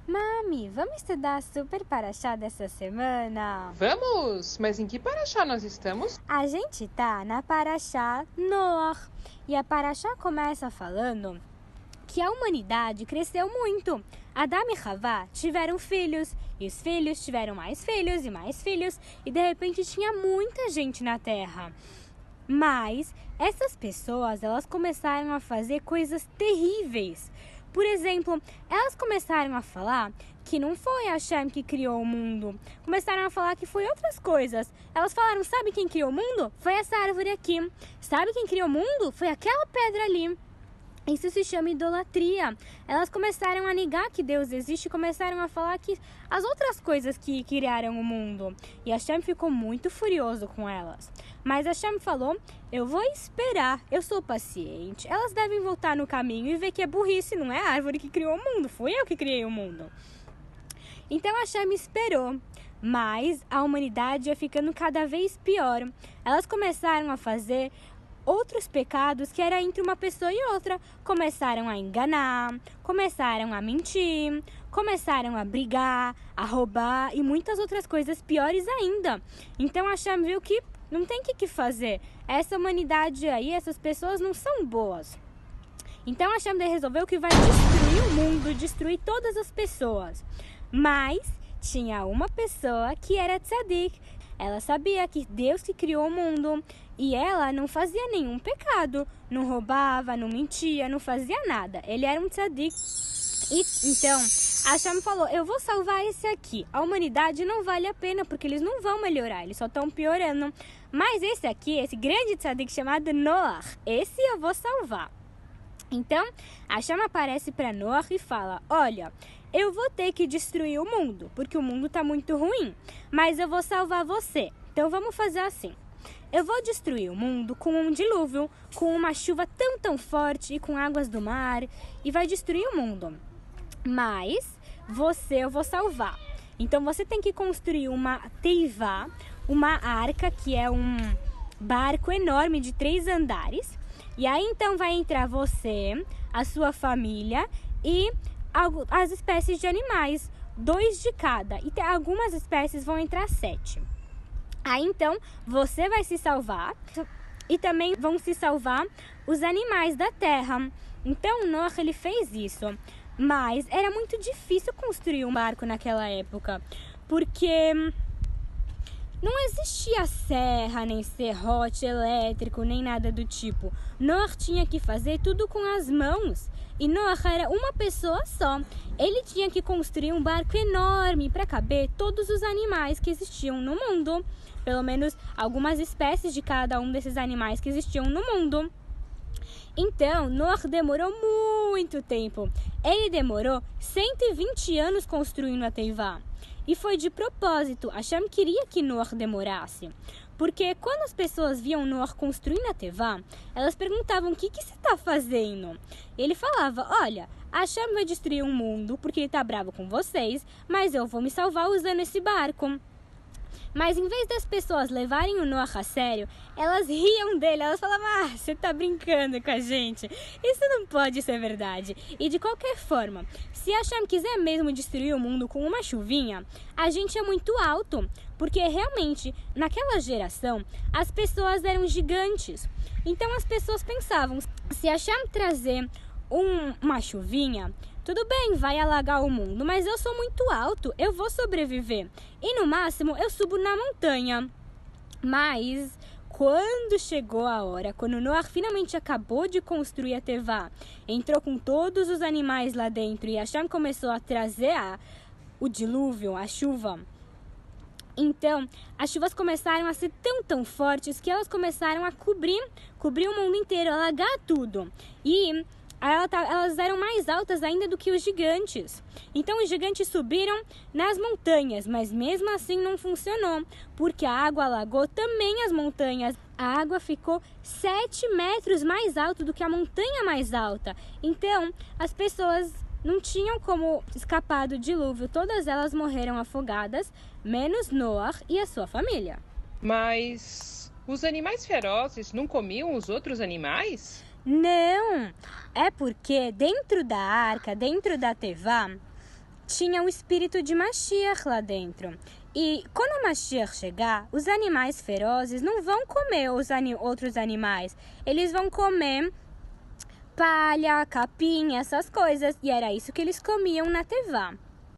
Mami, vamos estudar a Super Parashá dessa semana? Vamos! Mas em que Parashá nós estamos? A gente tá na Parashá Noach. E a Parashá começa falando que a humanidade cresceu muito. Adão e Havá tiveram filhos, e os filhos tiveram mais filhos e mais filhos, e de repente tinha muita gente na Terra. Mas essas pessoas, elas começaram a fazer coisas terríveis. Por exemplo, elas começaram a falar que não foi Hashem que criou o mundo. Começaram a falar que foi outras coisas. Elas falaram, sabe quem criou o mundo? Foi essa árvore aqui. Sabe quem criou o mundo? Foi aquela pedra ali. Isso se chama idolatria. Elas começaram a negar que Deus existe e começaram a falar que as outras coisas que criaram o mundo. E Hashem ficou muito furioso com elas. Mas Hashem falou, eu vou esperar, eu sou paciente. Elas devem voltar no caminho e ver que é burrice, não é a árvore que criou o mundo, fui eu que criei o mundo. Então Hashem esperou. Mas a humanidade ia ficando cada vez pior. Elas começaram a fazer outros pecados que era entre uma pessoa e outra. Começaram a enganar, começaram a mentir, começaram a brigar, a roubar e muitas outras coisas piores ainda. Então Hashem viu que não tem o que fazer. Essa humanidade aí, essas pessoas não são boas. Então Hashem resolveu que vai destruir o mundo, destruir todas as pessoas. Mas tinha uma pessoa que era tzadik. Ela sabia que Deus que criou o mundo e ela não fazia nenhum pecado, não roubava, não mentia, não fazia nada. Ele era um tzadik. E então Hashem falou, eu vou salvar esse aqui. A humanidade não vale a pena porque eles não vão melhorar, eles só estão piorando. Mas esse aqui, esse grande tzadik chamado Noach, esse eu vou salvar. Então Hashem aparece para Noach e fala, olha, eu vou ter que destruir o mundo, porque o mundo está muito ruim, mas eu vou salvar você. Então vamos fazer assim. Eu vou destruir o mundo com um dilúvio, com uma chuva tão forte e com águas do mar, e vai destruir o mundo. Mas eu vou salvar. Então você tem que construir uma teivá, uma arca, que é um barco enorme de 3 andares. E aí então vai entrar você, a sua família e as espécies de animais, 2 de cada. E algumas espécies vão entrar 7. Aí então você vai se salvar e também vão se salvar os animais da terra. Então Noach ele fez isso. Mas era muito difícil construir um barco naquela época, porque não existia serra, nem serrote elétrico, nem nada do tipo. Noach tinha que fazer tudo com as mãos. E Noach era uma pessoa só. Ele tinha que construir um barco enorme para caber todos os animais que existiam no mundo. Pelo menos algumas espécies de cada um desses animais que existiam no mundo. Então, Noach demorou muito tempo. Ele demorou 120 anos construindo a Teivá. E foi de propósito. Hashem queria que Noach demorasse. Porque quando as pessoas viam Noach construindo a Teivá, elas perguntavam, o que você está fazendo? Ele falava, olha, Hashem vai destruir o mundo porque ele está bravo com vocês, mas eu vou me salvar usando esse barco. Mas em vez das pessoas levarem o Noach a sério, elas riam dele, elas falavam, você tá brincando com a gente, isso não pode ser verdade. E de qualquer forma, se Hashem quiser mesmo destruir o mundo com uma chuvinha, a gente é muito alto, porque realmente, naquela geração, as pessoas eram gigantes. Então as pessoas pensavam, se Hashem trazer uma chuvinha, tudo bem, vai alagar o mundo, mas eu sou muito alto, eu vou sobreviver. E no máximo eu subo na montanha. Mas quando chegou a hora, quando Noach finalmente acabou de construir a Teivá, entrou com todos os animais lá dentro e Hashem começou a trazer o dilúvio, a chuva. Então, as chuvas começaram a ser tão fortes que elas começaram a cobrir o mundo inteiro, alagar tudo. E elas eram mais altas ainda do que os gigantes. Então os gigantes subiram nas montanhas, mas mesmo assim não funcionou, porque a água alagou também as montanhas. A água ficou 7 metros mais alto do que a montanha mais alta. Então as pessoas não tinham como escapar do dilúvio. Todas elas morreram afogadas, menos Noach e a sua família. Mas os animais ferozes não comiam os outros animais? Não, é porque dentro da arca, dentro da Teivá, tinha o espírito de Mashiach lá dentro. E quando a Mashiach chegar, os animais ferozes não vão comer os outros animais. Eles vão comer palha, capim, essas coisas. E era isso que eles comiam na Tevá.